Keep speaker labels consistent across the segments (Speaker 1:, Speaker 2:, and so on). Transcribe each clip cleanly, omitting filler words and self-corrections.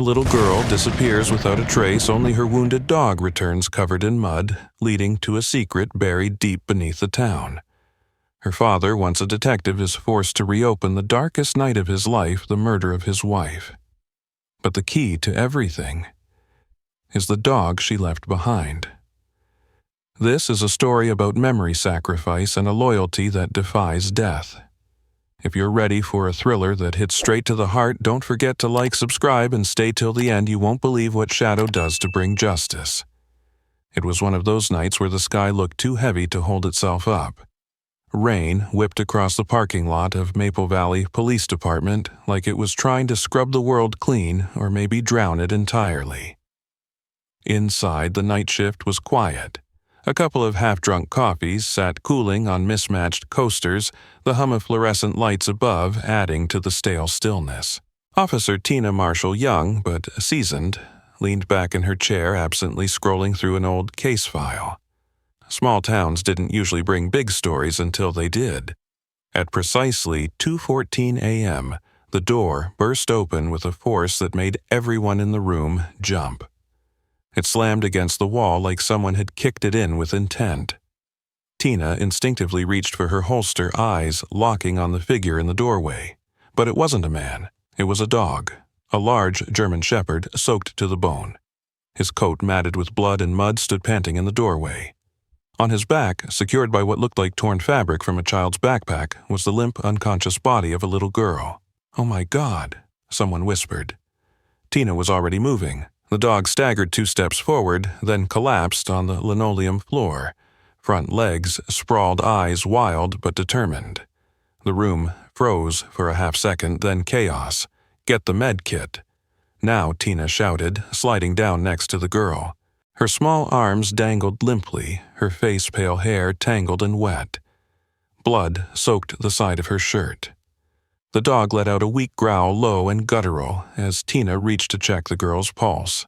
Speaker 1: A little girl disappears without a trace, only her wounded dog returns covered in mud, leading to a secret buried deep beneath the town. Her father, once a detective, is forced to reopen the darkest night of his life, the murder of his wife. But the key to everything is the dog she left behind. This is a story about memory sacrifice and a loyalty that defies death. If you're ready for a thriller that hits straight to the heart, don't forget to like, subscribe, and stay till the end. You won't believe what Shadow does to bring justice. It was one of those nights where the sky looked too heavy to hold itself up. Rain whipped across the parking lot of Maple Valley Police Department like it was trying to scrub the world clean or maybe drown it entirely. Inside, the night shift was quiet. A couple of half-drunk coffees sat cooling on mismatched coasters, the hum of fluorescent lights above adding to the stale stillness. Officer Tina Marshall, young but seasoned, leaned back in her chair, absently scrolling through an old case file. Small towns didn't usually bring big stories until they did. At precisely 2:14 a.m., the door burst open with a force that made everyone in the room jump. It slammed against the wall like someone had kicked it in with intent. Tina instinctively reached for her holster, eyes locking on the figure in the doorway. But it wasn't a man. It was a dog, a large German shepherd soaked to the bone. His coat, matted with blood and mud, stood panting in the doorway. On his back, secured by what looked like torn fabric from a child's backpack, was the limp, unconscious body of a little girl. "Oh my God," someone whispered. Tina was already moving. The dog staggered 2 steps forward, then collapsed on the linoleum floor, front legs sprawled, eyes wild but determined. The room froze for a half-second, then chaos. "Get the med kit." Now, Tina shouted, sliding down next to the girl. Her small arms dangled limply, her face pale hair tangled and wet. Blood soaked the side of her shirt. The dog let out a weak growl, low and guttural, as Tina reached to check the girl's pulse.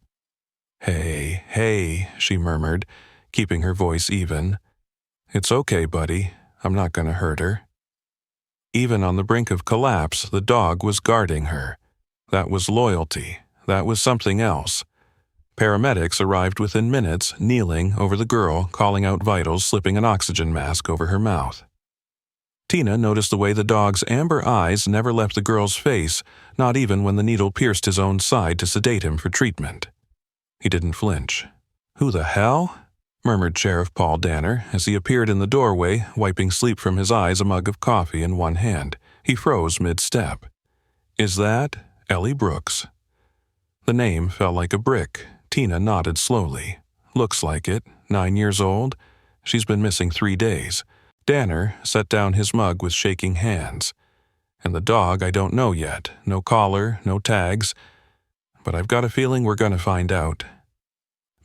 Speaker 1: "Hey, hey," she murmured, keeping her voice even. "It's okay, buddy. I'm not going to hurt her." Even on the brink of collapse, the dog was guarding her. That was loyalty. That was something else. Paramedics arrived within minutes, kneeling over the girl, calling out vitals, slipping an oxygen mask over her mouth. Tina noticed the way the dog's amber eyes never left the girl's face, not even when the needle pierced his own side to sedate him for treatment. He didn't flinch. "Who the hell?" murmured Sheriff Paul Danner as he appeared in the doorway, wiping sleep from his eyes, a mug of coffee in one hand. He froze mid-step. "Is that Ellie Brooks?" The name fell like a brick. Tina nodded slowly. "Looks like it. 9 years old. She's been missing 3 days. Danner set down his mug with shaking hands. "And the dog I don't know yet. No collar, no tags. But I've got a feeling we're going to find out."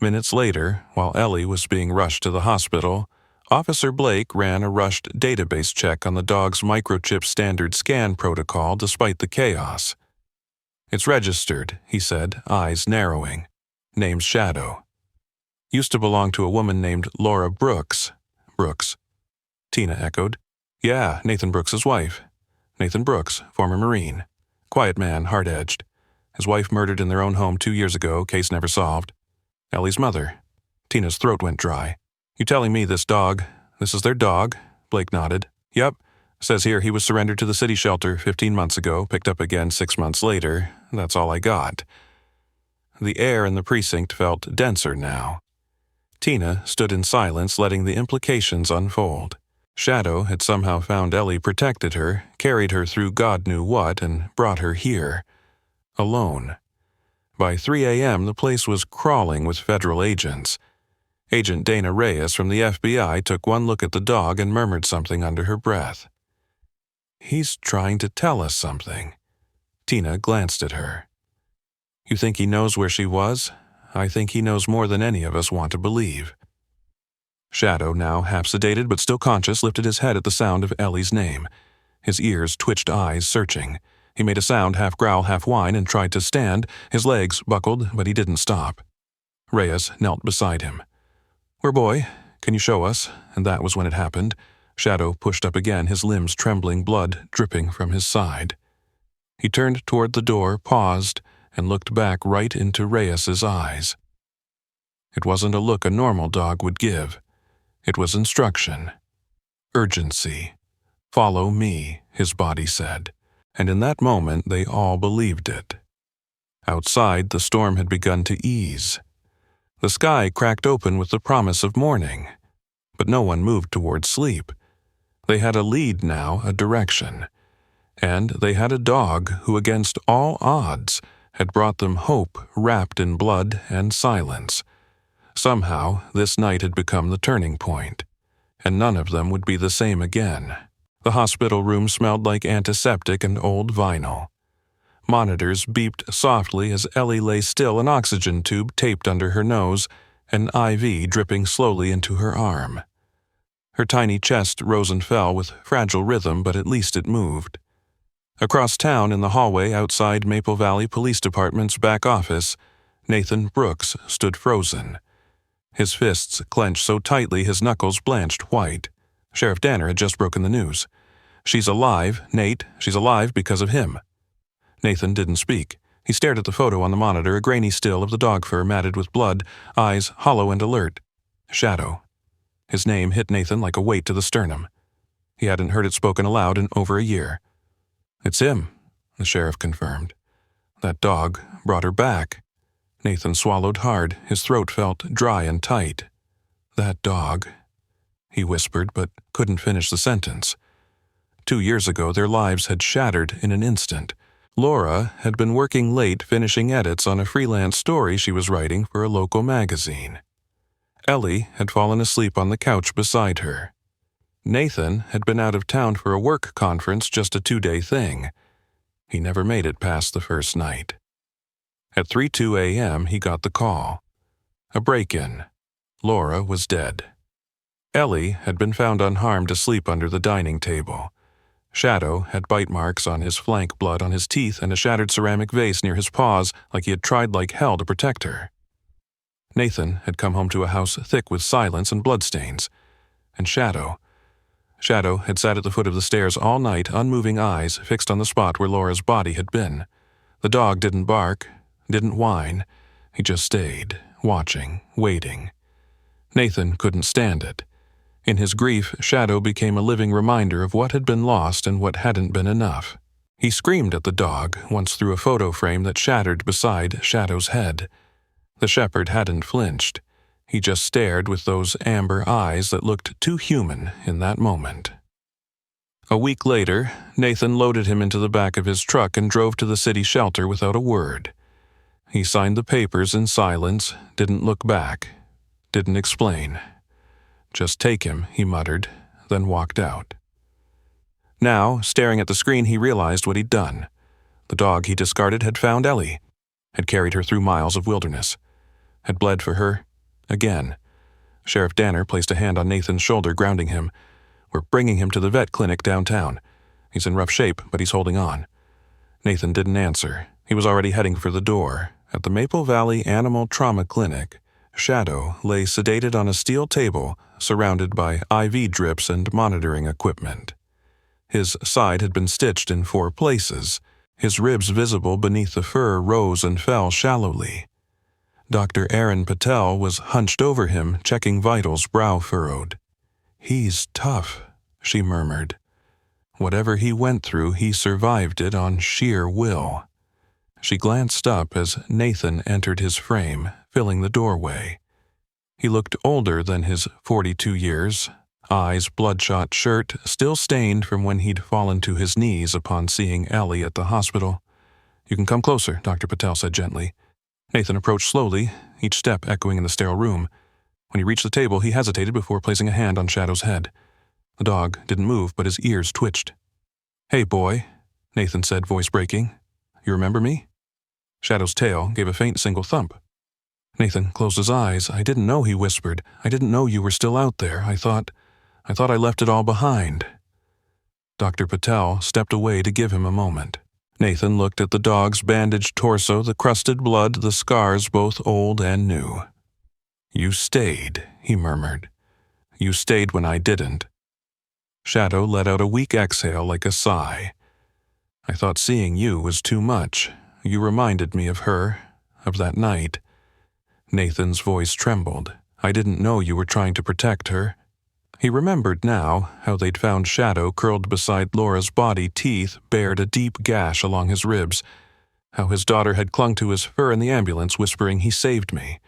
Speaker 1: Minutes later, while Ellie was being rushed to the hospital, Officer Blake ran a rushed database check on the dog's microchip standard scan protocol despite the chaos. "It's registered," he said, eyes narrowing. "Name's Shadow. Used to belong to a woman named Laura Brooks." "Brooks?" Tina echoed. "Yeah, Nathan Brooks's wife. Nathan Brooks, former Marine. Quiet man, hard-edged. His wife murdered in their own home 2 years ago, case never solved. Ellie's mother." Tina's throat went dry. "You telling me this is their dog?" Blake nodded. "Yep. Says here he was surrendered to the city shelter 15 months ago, picked up again 6 months later. That's all I got." The air in the precinct felt denser now. Tina stood in silence, letting the implications unfold. Shadow had somehow found Ellie, protected her, carried her through God knew what, and brought her here. Alone. By 3 a.m., the place was crawling with federal agents. Agent Dana Reyes from the FBI took one look at the dog and murmured something under her breath. "He's trying to tell us something." Tina glanced at her. "You think he knows where she was? I think he knows more than any of us want to believe." Shadow, now half sedated but still conscious, lifted his head at the sound of Ellie's name. His ears twitched, eyes searching. He made a sound, half growl, half whine, and tried to stand. His legs buckled, but he didn't stop. Reyes knelt beside him. "Where, boy? Can you show us?" And that was when it happened. Shadow pushed up again, his limbs trembling, blood dripping from his side. He turned toward the door, paused, and looked back right into Reyes's eyes. It wasn't a look a normal dog would give. It was instruction. Urgency. "Follow me," his body said, and in that moment they all believed it. Outside, the storm had begun to ease. The sky cracked open with the promise of morning, but no one moved toward sleep. They had a lead now, a direction, and they had a dog who, against all odds, had brought them hope wrapped in blood and silence. Somehow, this night had become the turning point, and none of them would be the same again. The hospital room smelled like antiseptic and old vinyl. Monitors beeped softly as Ellie lay still, an oxygen tube taped under her nose, an IV dripping slowly into her arm. Her tiny chest rose and fell with fragile rhythm, but at least it moved. Across town, in the hallway outside Maple Valley Police Department's back office, Nathan Brooks stood frozen. His fists clenched so tightly his knuckles blanched white. Sheriff Danner had just broken the news. "She's alive, Nate. She's alive because of him." Nathan didn't speak. He stared at the photo on the monitor, a grainy still of the dog fur matted with blood, eyes hollow and alert. Shadow. His name hit Nathan like a weight to the sternum. He hadn't heard it spoken aloud in over a year. "It's him," the sheriff confirmed. "That dog brought her back." Nathan swallowed hard. His throat felt dry and tight. "That dog," he whispered, but couldn't finish the sentence. 2 years ago, their lives had shattered in an instant. Laura had been working late finishing edits on a freelance story she was writing for a local magazine. Ellie had fallen asleep on the couch beside her. Nathan had been out of town for a work conference, just a 2-day thing. He never made it past the first night. At 3:02 a.m., he got the call. A break-in. Laura was dead. Ellie had been found unharmed asleep under the dining table. Shadow had bite marks on his flank, blood on his teeth, and a shattered ceramic vase near his paws, like he had tried like hell to protect her. Nathan had come home to a house thick with silence and bloodstains. And Shadow had sat at the foot of the stairs all night, unmoving eyes fixed on the spot where Laura's body had been. The dog didn't bark, didn't whine. He just stayed, watching, waiting. Nathan couldn't stand it. In his grief, Shadow became a living reminder of what had been lost and what hadn't been enough. He screamed at the dog once through a photo frame that shattered beside Shadow's head. The shepherd hadn't flinched. He just stared with those amber eyes that looked too human in that moment. A week later, Nathan loaded him into the back of his truck and drove to the city shelter without a word. He signed the papers in silence, didn't look back, didn't explain. "Just take him," he muttered, then walked out. Now, staring at the screen, he realized what he'd done. The dog he discarded had found Ellie, had carried her through miles of wilderness, had bled for her again. Sheriff Danner placed a hand on Nathan's shoulder, grounding him. "We're bringing him to the vet clinic downtown. He's in rough shape, but he's holding on." Nathan didn't answer. He was already heading for the door. At the Maple Valley Animal Trauma Clinic, Shadow lay sedated on a steel table, surrounded by IV drips and monitoring equipment. His side had been stitched in 4 places. His ribs visible beneath the fur rose and fell shallowly. Dr. Aaron Patel was hunched over him, checking vitals, brow furrowed. "He's tough," she murmured. "Whatever he went through, he survived it on sheer will." She glanced up as Nathan entered his frame, filling the doorway. He looked older than his 42 years, eyes bloodshot, shirt still stained from when he'd fallen to his knees upon seeing Ellie at the hospital. "You can come closer," Dr. Patel said gently. Nathan approached slowly, each step echoing in the sterile room. When he reached the table, he hesitated before placing a hand on Shadow's head. The dog didn't move, but his ears twitched. "Hey, boy," Nathan said, voice breaking. "You remember me?" Shadow's tail gave a faint single thump. Nathan closed his eyes. "I didn't know," he whispered. "I didn't know you were still out there. I thought I left it all behind." Dr. Patel stepped away to give him a moment. Nathan looked at the dog's bandaged torso, the crusted blood, the scars both old and new. "You stayed," he murmured. "You stayed when I didn't." Shadow let out a weak exhale like a sigh. "I thought seeing you was too much. You reminded me of her, of that night." Nathan's voice trembled. "I didn't know you were trying to protect her." He remembered now how they'd found Shadow curled beside Laura's body, teeth bared a deep gash along his ribs, how his daughter had clung to his fur in the ambulance, whispering, "He saved me,"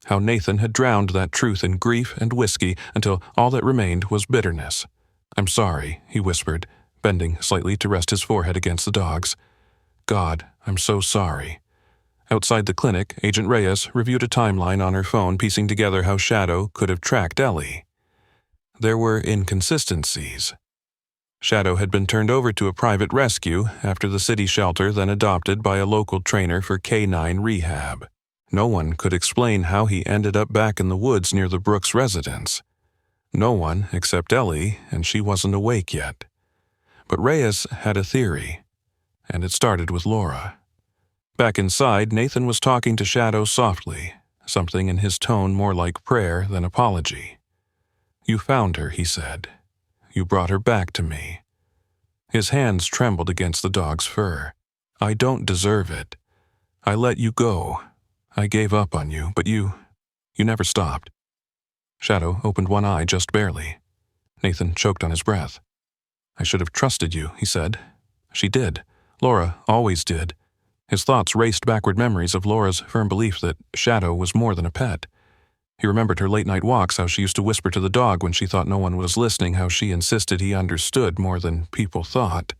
Speaker 1: how Nathan had drowned that truth in grief and whiskey until all that remained was bitterness. "I'm sorry," he whispered, bending slightly to rest his forehead against the dog's. "God, I'm so sorry." Outside the clinic, Agent Reyes reviewed a timeline on her phone, piecing together how Shadow could have tracked Ellie. There were inconsistencies. Shadow had been turned over to a private rescue after the city shelter, then adopted by a local trainer for canine rehab. No one could explain how he ended up back in the woods near the Brooks residence. No one except Ellie, and she wasn't awake yet. But Reyes had a theory, and it started with Laura. Back inside, Nathan was talking to Shadow softly, something in his tone more like prayer than apology. "You found her," he said. "You brought her back to me." His hands trembled against the dog's fur. "I don't deserve it. I let you go. I gave up on you, but you never stopped." Shadow opened one eye just barely. Nathan choked on his breath. "I should have trusted you," he said. "She did. Laura always did." His thoughts raced backward, memories of Laura's firm belief that Shadow was more than a pet. He remembered her late-night walks, how she used to whisper to the dog when she thought no one was listening, how she insisted he understood more than people thought.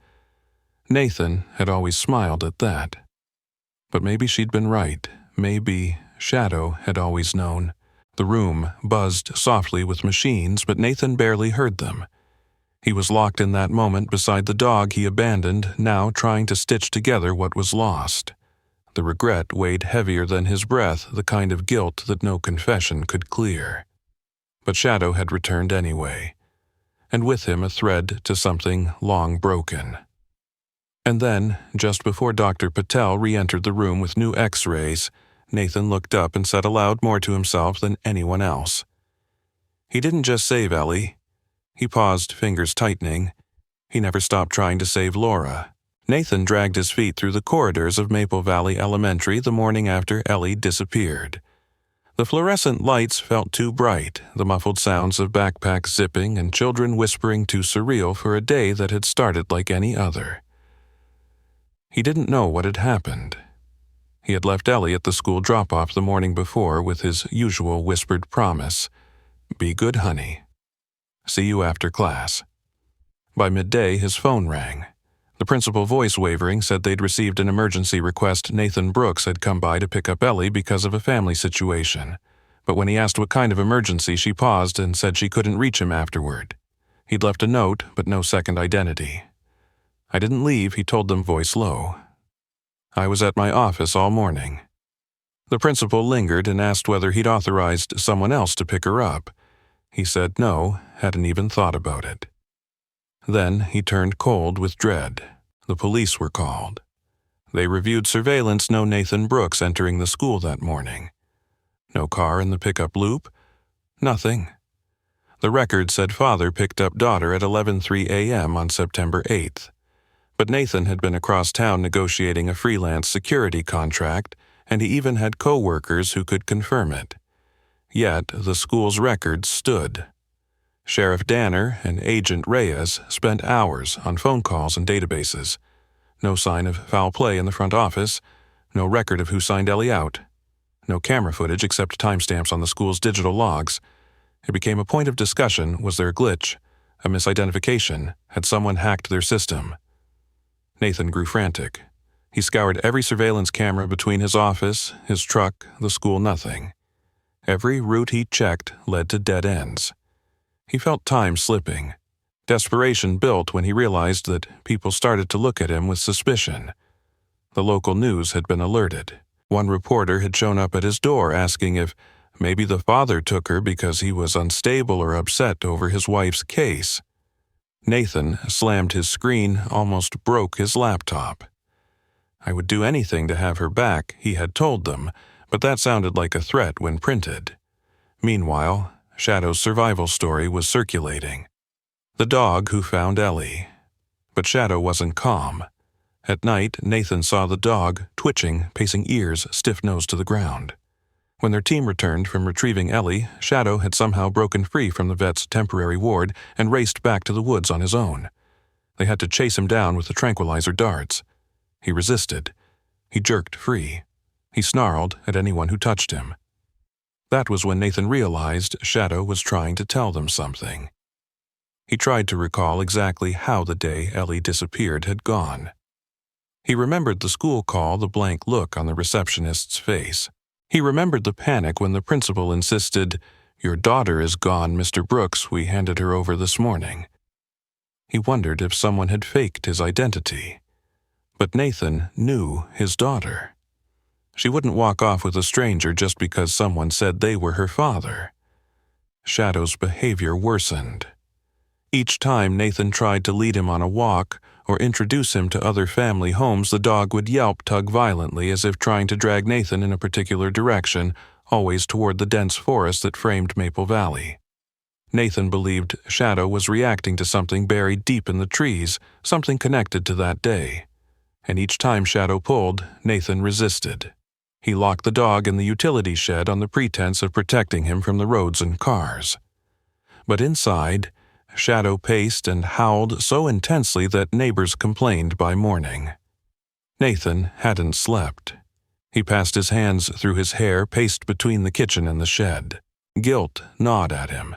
Speaker 1: Nathan had always smiled at that. But maybe she'd been right. Maybe Shadow had always known. The room buzzed softly with machines, but Nathan barely heard them. He was locked in that moment beside the dog he abandoned, now trying to stitch together what was lost. The regret weighed heavier than his breath, the kind of guilt that no confession could clear. But Shadow had returned anyway, and with him a thread to something long broken. And then, just before Dr. Patel re-entered the room with new X-rays, Nathan looked up and said aloud, more to himself than anyone else, "He didn't just save Ellie." He paused, fingers tightening. He never stopped trying to save Laura. Nathan dragged his feet through the corridors of Maple Valley Elementary the morning after Ellie disappeared. The fluorescent lights felt too bright, the muffled sounds of backpacks zipping and children whispering too surreal for a day that had started like any other. He didn't know what had happened. He had left Ellie at the school drop-off the morning before with his usual whispered promise, "Be good, honey. See you after class." By midday, his phone rang. The principal, voice wavering, said they'd received an emergency request. Nathan Brooks had come by to pick up Ellie because of a family situation. But when he asked what kind of emergency, she paused and said she couldn't reach him afterward. He'd left a note, but no second identity. "I didn't leave," he told them, voice low. "I was at my office all morning." The principal lingered and asked whether he'd authorized someone else to pick her up. He said no, hadn't even thought about it. Then he turned cold with dread. The police were called. They reviewed surveillance, no Nathan Brooks entering the school that morning. No car in the pickup loop. Nothing. The record said father picked up daughter at 11:03 a.m. on September 8th. But Nathan had been across town negotiating a freelance security contract, and he even had co-workers who could confirm it. Yet the school's records stood. Sheriff Danner and Agent Reyes spent hours on phone calls and databases. No sign of foul play in the front office, no record of who signed Ellie out, no camera footage except timestamps on the school's digital logs. It became a point of discussion. Was there a glitch, a misidentification? Had someone hacked their system? Nathan grew frantic. He scoured every surveillance camera between his office, his truck, the school. Nothing. Every route he checked led to dead ends. He felt time slipping. Desperation built when he realized that people started to look at him with suspicion. The local news had been alerted. One reporter had shown up at his door asking if maybe the father took her because he was unstable or upset over his wife's case. Nathan slammed his screen, almost broke his laptop. "I would do anything to have her back," he had told them, but that sounded like a threat when printed. Meanwhile, Shadow's survival story was circulating. The dog who found Ellie. But Shadow wasn't calm. At night, Nathan saw the dog, twitching, pacing ears stiff-nosed to the ground. When their team returned from retrieving Ellie, Shadow had somehow broken free from the vet's temporary ward and raced back to the woods on his own. They had to chase him down with the tranquilizer darts. He resisted. He jerked free. He snarled at anyone who touched him. That was when Nathan realized Shadow was trying to tell them something. He tried to recall exactly how the day Ellie disappeared had gone. He remembered the school call, the blank look on the receptionist's face. He remembered the panic when the principal insisted, "Your daughter is gone, Mr. Brooks. We handed her over this morning." He wondered if someone had faked his identity. But Nathan knew his daughter. She wouldn't walk off with a stranger just because someone said they were her father. Shadow's behavior worsened. Each time Nathan tried to lead him on a walk or introduce him to other family homes, the dog would yelp, tug violently, as if trying to drag Nathan in a particular direction, always toward the dense forest that framed Maple Valley. Nathan believed Shadow was reacting to something buried deep in the trees, something connected to that day. And each time Shadow pulled, Nathan resisted. He locked the dog in the utility shed on the pretense of protecting him from the roads and cars. But inside, Shadow paced and howled so intensely that neighbors complained by morning. Nathan hadn't slept. He passed his hands through his hair, paced between the kitchen and the shed. Guilt gnawed at him.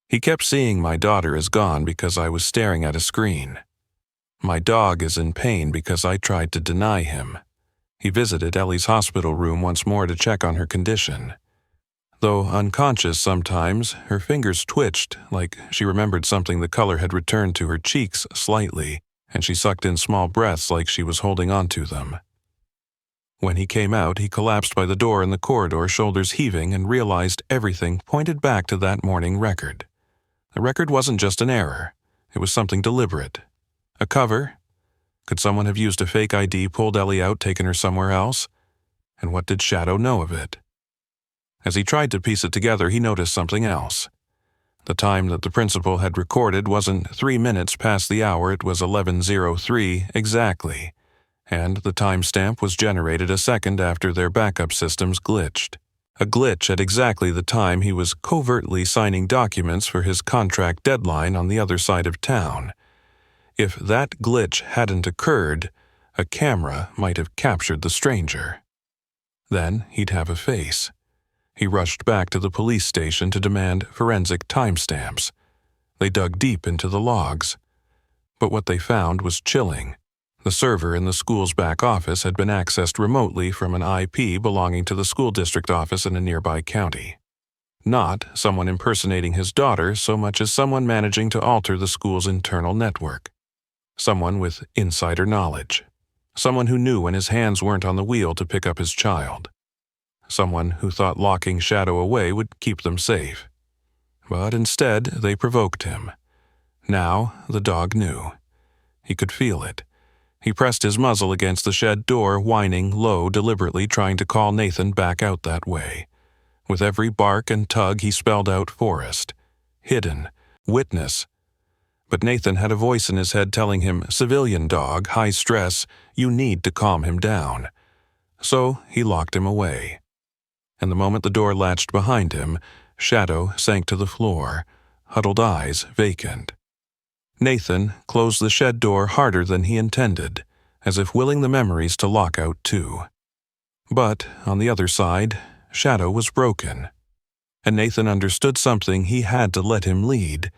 Speaker 1: He kept seeing my daughter is gone because I was staring at a screen. My dog is in pain because I tried to deny him. He visited Ellie's hospital room once more to check on her condition. Though unconscious sometimes, her fingers twitched like she remembered something. The color had returned to her cheeks slightly, and she sucked in small breaths like she was holding on to them. When he came out, he collapsed by the door in the corridor, shoulders heaving, and realized everything pointed back to that morning record. The record wasn't just an error. It was something deliberate. A cover? Could someone have used a fake ID, pulled Ellie out, taken her somewhere else? And what did Shadow know of it? As he tried to piece it together, he noticed something else. The time that the principal had recorded wasn't 3 minutes past the hour, it was 11:03 exactly, and the timestamp was generated a second after their backup systems glitched. A glitch at exactly the time he was covertly signing documents for his contract deadline on the other side of town. If that glitch hadn't occurred, a camera might have captured the stranger. Then he'd have a face. He rushed back to the police station to demand forensic timestamps. They dug deep into the logs. But what they found was chilling. The server in the school's back office had been accessed remotely from an IP belonging to the school district office in a nearby county. Not someone impersonating his daughter so much as someone managing to alter the school's internal network. Someone with insider knowledge. Someone who knew when his hands weren't on the wheel to pick up his child. Someone who thought locking Shadow away would keep them safe. But instead, they provoked him. Now, the dog knew. He could feel it. He pressed his muzzle against the shed door, whining low, deliberately trying to call Nathan back out that way. With every bark and tug, he spelled out forest, hidden, witness. But Nathan had a voice in his head telling him, "Civilian dog, high stress, you need to calm him down." So he locked him away. And the moment the door latched behind him, Shadow sank to the floor, huddled eyes vacant. Nathan closed the shed door harder than he intended, as if willing the memories to lock out too. But, on the other side, Shadow was broken. And Nathan understood something. He had to let him lead.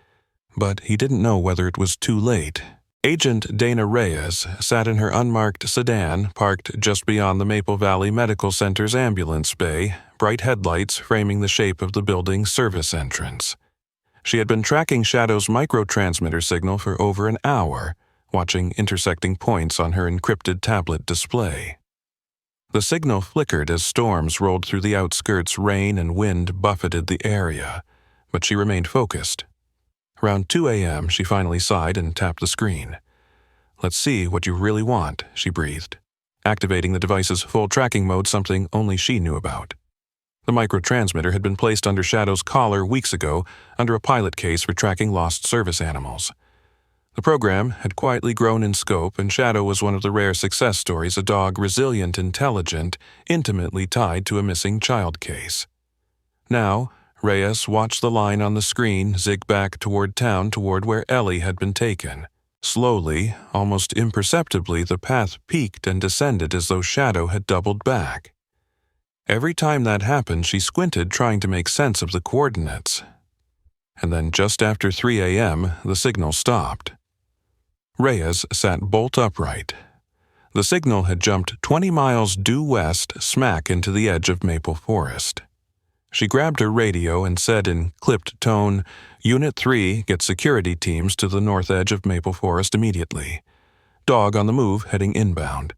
Speaker 1: But he didn't know whether it was too late. Agent Dana Reyes sat in her unmarked sedan, parked just beyond the Maple Valley Medical Center's ambulance bay, bright headlights framing the shape of the building's service entrance. She had been tracking Shadow's microtransmitter signal for over an hour, watching intersecting points on her encrypted tablet display. The signal flickered as storms rolled through the outskirts, rain and wind buffeted the area, but she remained focused. Around 2 a.m., she finally sighed and tapped the screen. "Let's see what you really want," she breathed, activating the device's full tracking mode, something only she knew about. The microtransmitter had been placed under Shadow's collar weeks ago, under a pilot case for tracking lost service animals. The program had quietly grown in scope, and Shadow was one of the rare success stories, a dog resilient, intelligent, intimately tied to a missing child case. Now, Reyes watched the line on the screen zig back toward town, toward where Ellie had been taken. Slowly, almost imperceptibly, the path peaked and descended as though Shadow had doubled back. Every time that happened, she squinted, trying to make sense of the coordinates. And then just after 3 a.m., the signal stopped. Reyes sat bolt upright. The signal had jumped 20 miles due west, smack into the edge of Maple Forest. She grabbed her radio and said in clipped tone, "Unit 3, get security teams to the north edge of Maple Forest immediately. Dog on the move, heading inbound."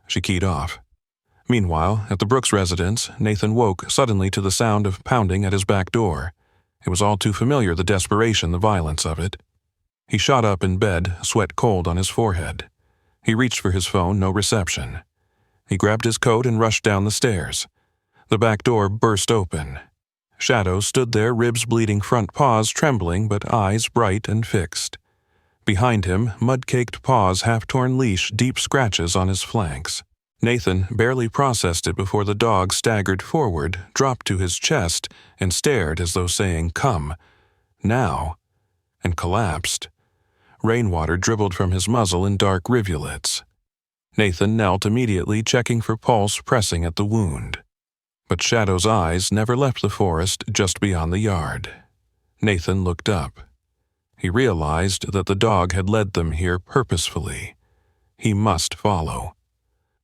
Speaker 1: She keyed off. Meanwhile, at the Brooks residence, Nathan woke suddenly to the sound of pounding at his back door. It was all too familiar, the desperation, the violence of it. He shot up in bed, sweat cold on his forehead. He reached for his phone, no reception. He grabbed his coat and rushed down the stairs. The back door burst open. Shadow stood there, ribs bleeding, front paws trembling, but eyes bright and fixed. Behind him, mud-caked paws, half-torn leash, deep scratches on his flanks. Nathan barely processed it before the dog staggered forward, dropped to his chest, and stared as though saying, "Come, now," and collapsed. Rainwater dribbled from his muzzle in dark rivulets. Nathan knelt immediately, checking for pulse pressing at the wound. But Shadow's eyes never left the forest just beyond the yard. Nathan looked up. He realized that the dog had led them here purposefully. He must follow.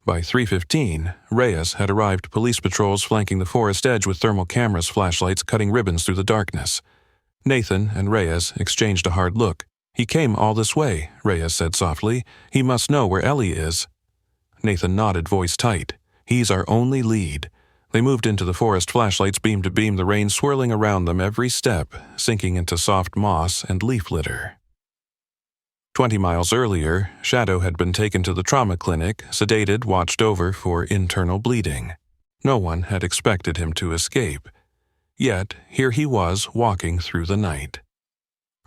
Speaker 1: By 3:15, Reyes had arrived, police patrols flanking the forest edge with thermal cameras, flashlights cutting ribbons through the darkness. Nathan and Reyes exchanged a hard look. "He came all this way," Reyes said softly. "He must know where Ellie is." Nathan nodded, voice tight. "He's our only lead." They moved into the forest, flashlights beam to beam, the rain swirling around them every step, sinking into soft moss and leaf litter. 20 miles earlier, Shadow had been taken to the trauma clinic, sedated, watched over for internal bleeding. No one had expected him to escape. Yet, here he was, walking through the night.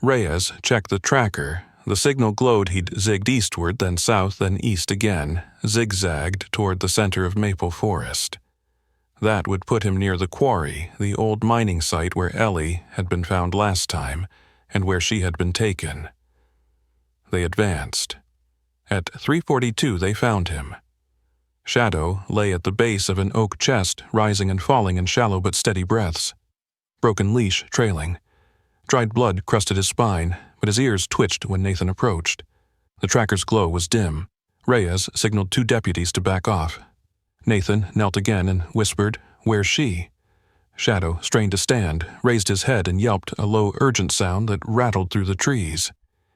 Speaker 1: Reyes checked the tracker. The signal glowed he'd zigged eastward, then south, then east again, zigzagged toward the center of Maple Forest. That would put him near the quarry, the old mining site where Ellie had been found last time, and where she had been taken. They advanced. At 3:42 they found him. Shadow lay at the base of an oak chest, rising and falling in shallow but steady breaths. Broken leash trailing. Dried blood crusted his spine, but his ears twitched when Nathan approached. The tracker's glow was dim. Reyes signaled 2 deputies to back off. Nathan knelt again and whispered, "Where's she?" Shadow strained to stand, raised his head and yelped a low, urgent sound that rattled through the trees.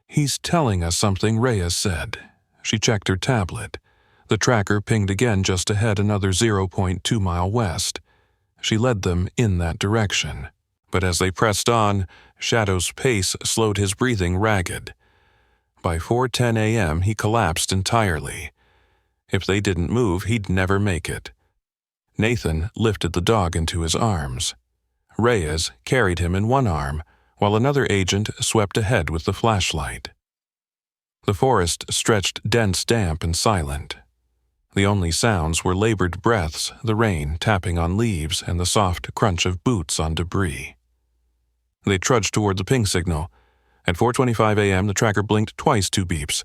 Speaker 1: "He's telling us something," Reyes said. She checked her tablet. The tracker pinged again just ahead, another 0.2 mile west. She led them in that direction. But as they pressed on, Shadow's pace slowed, his breathing ragged. By 4:10 a.m., he collapsed entirely. If they didn't move, he'd never make it. Nathan lifted the dog into his arms. Reyes carried him in one arm, while another agent swept ahead with the flashlight. The forest stretched dense, damp, and silent. The only sounds were labored breaths, the rain tapping on leaves, and the soft crunch of boots on debris. They trudged toward the ping signal. At 4:25 a.m., the tracker blinked twice, 2 beeps.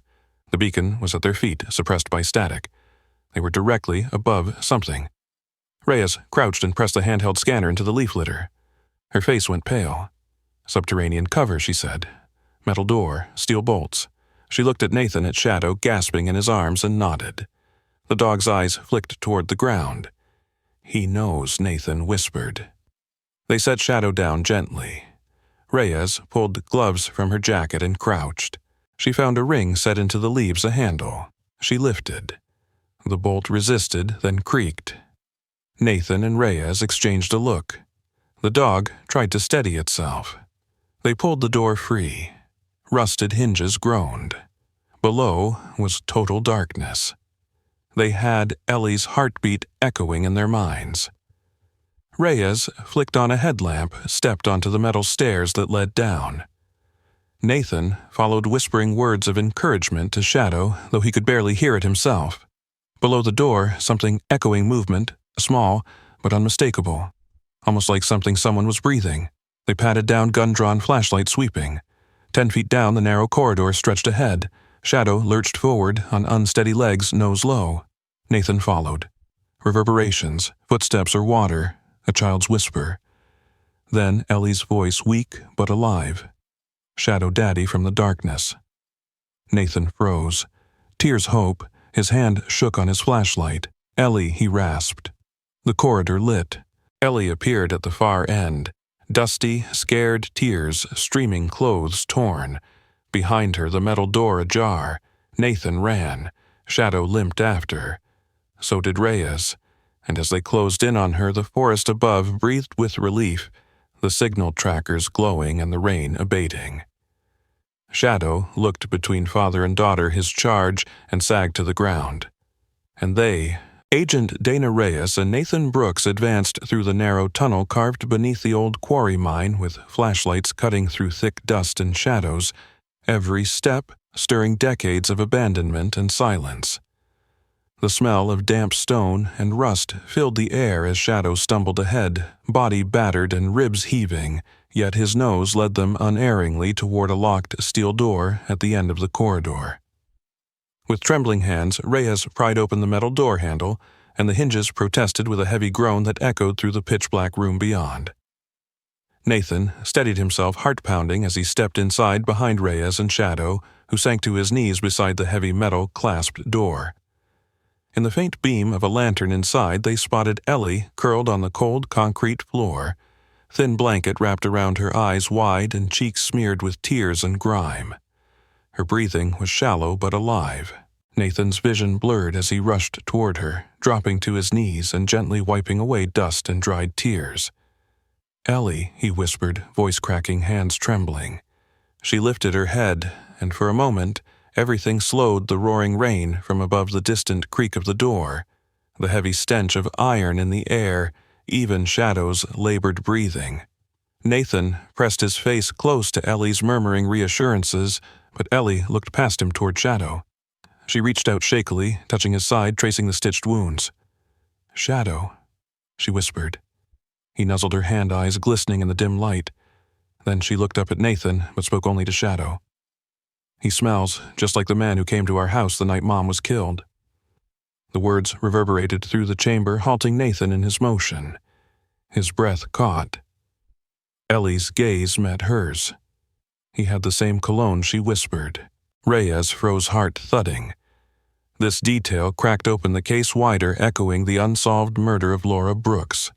Speaker 1: The beacon was at their feet, suppressed by static. They were directly above something. Reyes crouched and pressed the handheld scanner into the leaf litter. Her face went pale. "Subterranean cover," she said. "Metal door, steel bolts." She looked at Nathan, at Shadow, gasping in his arms, and nodded. The dog's eyes flicked toward the ground. "He knows," Nathan whispered. They set Shadow down gently. Reyes pulled gloves from her jacket and crouched. She found a ring set into the leaves, a handle. She lifted. The bolt resisted, then creaked. Nathan and Reyes exchanged a look. The dog tried to steady itself. They pulled the door free. Rusted hinges groaned. Below was total darkness. They had Ellie's heartbeat echoing in their minds. Reyes flicked on a headlamp, stepped onto the metal stairs that led down. Nathan followed whispering words of encouragement to Shadow, though he could barely hear it himself. Below the door, something echoing movement, small but unmistakable, almost like someone was breathing. They patted down, gun-drawn flashlight sweeping. 10 feet down, the narrow corridor stretched ahead. Shadow lurched forward on unsteady legs, nose low. Nathan followed. Reverberations, footsteps or water, a child's whisper. Then Ellie's voice, weak but alive. Shadow Daddy from the darkness. Nathan froze. Tears hope. His hand shook on his flashlight. Ellie, he rasped. The corridor lit. Ellie appeared at the far end. Dusty, scared tears, streaming clothes torn. Behind her, the metal door ajar. Nathan ran. Shadow limped after. So did Reyes. And as they closed in on her, the forest above breathed with relief, the signal trackers glowing and the rain abating. Shadow looked between father and daughter, his charge, and sagged to the ground. And they, Agent Dana Reyes and Nathan Brooks, advanced through the narrow tunnel carved beneath the old quarry mine with flashlights cutting through thick dust and shadows, every step stirring decades of abandonment and silence. The smell of damp stone and rust filled the air as Shadow stumbled ahead, body battered and ribs heaving, yet his nose led them unerringly toward a locked steel door at the end of the corridor. With trembling hands, Reyes pried open the metal door handle, and the hinges protested with a heavy groan that echoed through the pitch-black room beyond. Nathan steadied himself, heart-pounding, as he stepped inside behind Reyes and Shadow, who sank to his knees beside the heavy metal clasped door. In the faint beam of a lantern inside, they spotted Ellie curled on the cold concrete floor, thin blanket wrapped around her eyes wide and cheeks smeared with tears and grime. Her breathing was shallow but alive. Nathan's vision blurred as he rushed toward her, dropping to his knees and gently wiping away dust and dried tears. "Ellie," he whispered, voice cracking, hands trembling. She lifted her head, and for a moment, everything slowed. The roaring rain from above the distant creak of the door, the heavy stench of iron in the air, even Shadow's labored breathing. Nathan pressed his face close to Ellie's murmuring reassurances, but Ellie looked past him toward Shadow. She reached out shakily, touching his side, tracing the stitched wounds. "Shadow," she whispered. He nuzzled her hand, eyes glistening in the dim light. Then she looked up at Nathan, but spoke only to Shadow. "He smells just like the man who came to our house the night Mom was killed." The words reverberated through the chamber, halting Nathan in his motion. His breath caught. Ellie's gaze met hers. He had the same cologne, she whispered. Reyes froze, heart thudding. This detail cracked open the case wider, echoing the unsolved murder of Laura Brooks.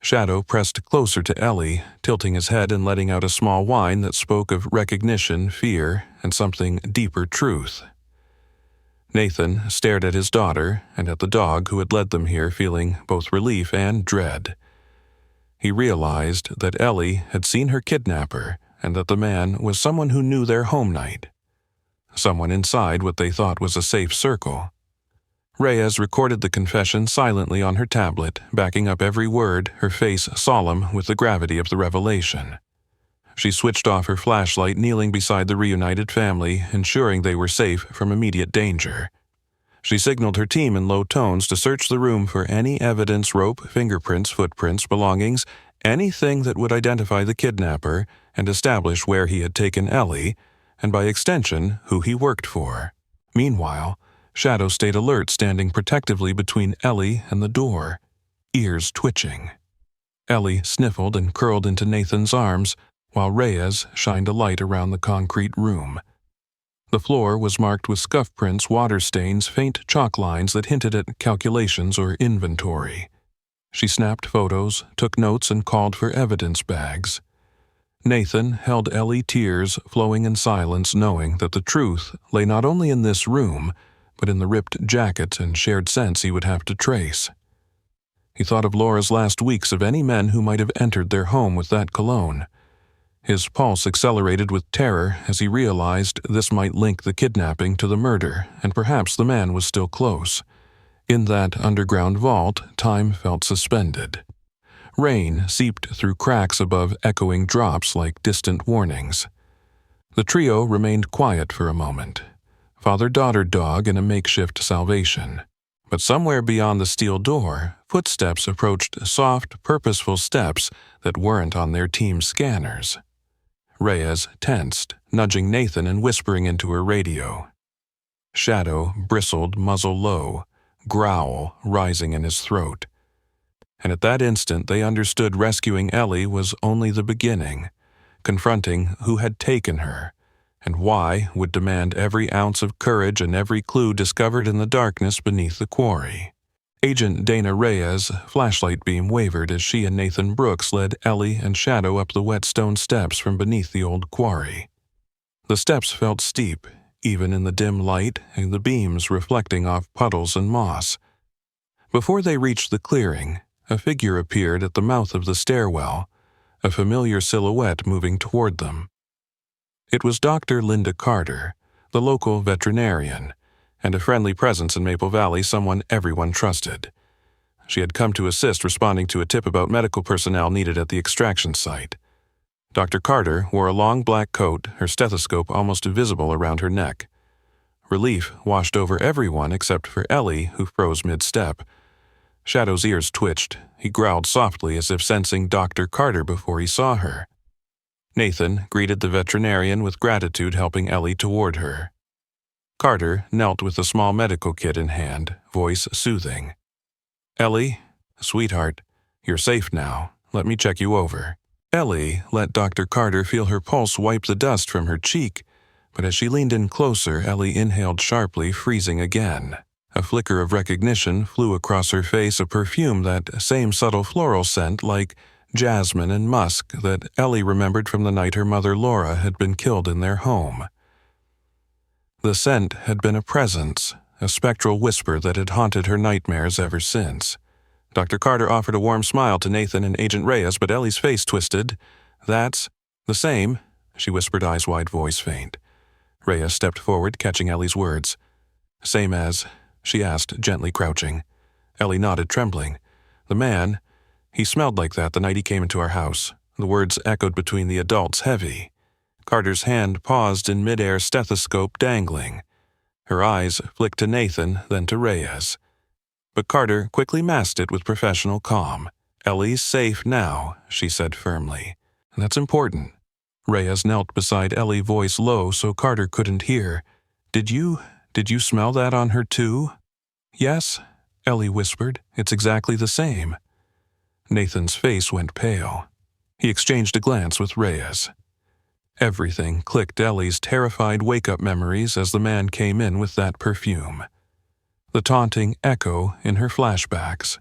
Speaker 1: Shadow pressed closer to Ellie, tilting his head and letting out a small whine that spoke of recognition, fear, and something deeper truth. Nathan stared at his daughter and at the dog who had led them here, feeling both relief and dread. He realized that Ellie had seen her kidnapper and that the man was someone who knew their home night. Someone inside what they thought was a safe circle. Reyes recorded the confession silently on her tablet, backing up every word, her face solemn with the gravity of the revelation. She switched off her flashlight, kneeling beside the reunited family, ensuring they were safe from immediate danger. She signaled her team in low tones to search the room for any evidence, rope, fingerprints, footprints, belongings, anything that would identify the kidnapper and establish where he had taken Ellie, and by extension, who he worked for. Meanwhile, Shadow stayed alert, standing protectively between Ellie and the door, ears twitching. Ellie sniffled and curled into Nathan's arms, while Reyes shined a light around the concrete room. The floor was marked with scuff prints, water stains, faint chalk lines that hinted at calculations or inventory. She snapped photos, took notes, and called for evidence bags. Nathan held Ellie, tears flowing in silence, knowing that the truth lay not only in this room, but in the ripped jacket and shared scents he would have to trace. He thought of Laura's last weeks, of any men who might have entered their home with that cologne. His pulse accelerated with terror as he realized this might link the kidnapping to the murder, and perhaps the man was still close. In that underground vault, time felt suspended. Rain seeped through cracks above, echoing drops like distant warnings. The trio remained quiet for a moment, father-daughter dog in a makeshift salvation. But somewhere beyond the steel door, footsteps approached, soft, purposeful steps that weren't on their team's scanners. Reyes tensed, nudging Nathan and whispering into her radio. Shadow bristled, muzzle low, growl rising in his throat. And at that instant they understood rescuing Ellie was only the beginning. Confronting who had taken her, and why would demand every ounce of courage and every clue discovered in the darkness beneath the quarry. Agent Dana Reyes' flashlight beam wavered as she and Nathan Brooks led Ellie and Shadow up the wet stone steps from beneath the old quarry. The steps felt steep, even in the dim light and the beams reflecting off puddles and moss. Before they reached the clearing, a figure appeared at the mouth of the stairwell, a familiar silhouette moving toward them. It was Dr. Linda Carter, the local veterinarian, and a friendly presence in Maple Valley, someone everyone trusted. She had come to assist responding to a tip about medical personnel needed at the extraction site. Dr. Carter wore a long black coat, her stethoscope almost visible around her neck. Relief washed over everyone except for Ellie, who froze mid-step. Shadow's ears twitched. He growled softly as if sensing Dr. Carter before he saw her. Nathan greeted the veterinarian with gratitude, helping Ellie toward her. Carter knelt with a small medical kit in hand, voice soothing. "Ellie, sweetheart, you're safe now. Let me check you over." Ellie let Dr. Carter feel her pulse wipe the dust from her cheek, but as she leaned in closer, Ellie inhaled sharply, freezing again. A flicker of recognition flew across her face, a perfume, that same subtle floral scent like jasmine and musk that Ellie remembered from the night her mother Laura had been killed in their home. The scent had been a presence, a spectral whisper that had haunted her nightmares ever since. Dr. Carter offered a warm smile to Nathan and Agent Reyes, but Ellie's face twisted. "That's the same," she whispered, eyes wide, voice faint. Reyes stepped forward, catching Ellie's words. "Same as?" she asked, gently crouching. Ellie nodded, trembling. "The man, he smelled like that the night he came into our house." The words echoed between the adults, heavy. Carter's hand paused in midair, stethoscope dangling. Her eyes flicked to Nathan, then to Reyes. But Carter quickly masked it with professional calm. "Ellie's safe now," she said firmly. "That's important." Reyes knelt beside Ellie, voice low so Carter couldn't hear. Did you smell that on her too?" "Yes," Ellie whispered. "It's exactly the same." Nathan's face went pale. He exchanged a glance with Reyes. Everything clicked Ellie's terrified wake-up memories as the man came in with that perfume. The taunting echo in her flashbacks.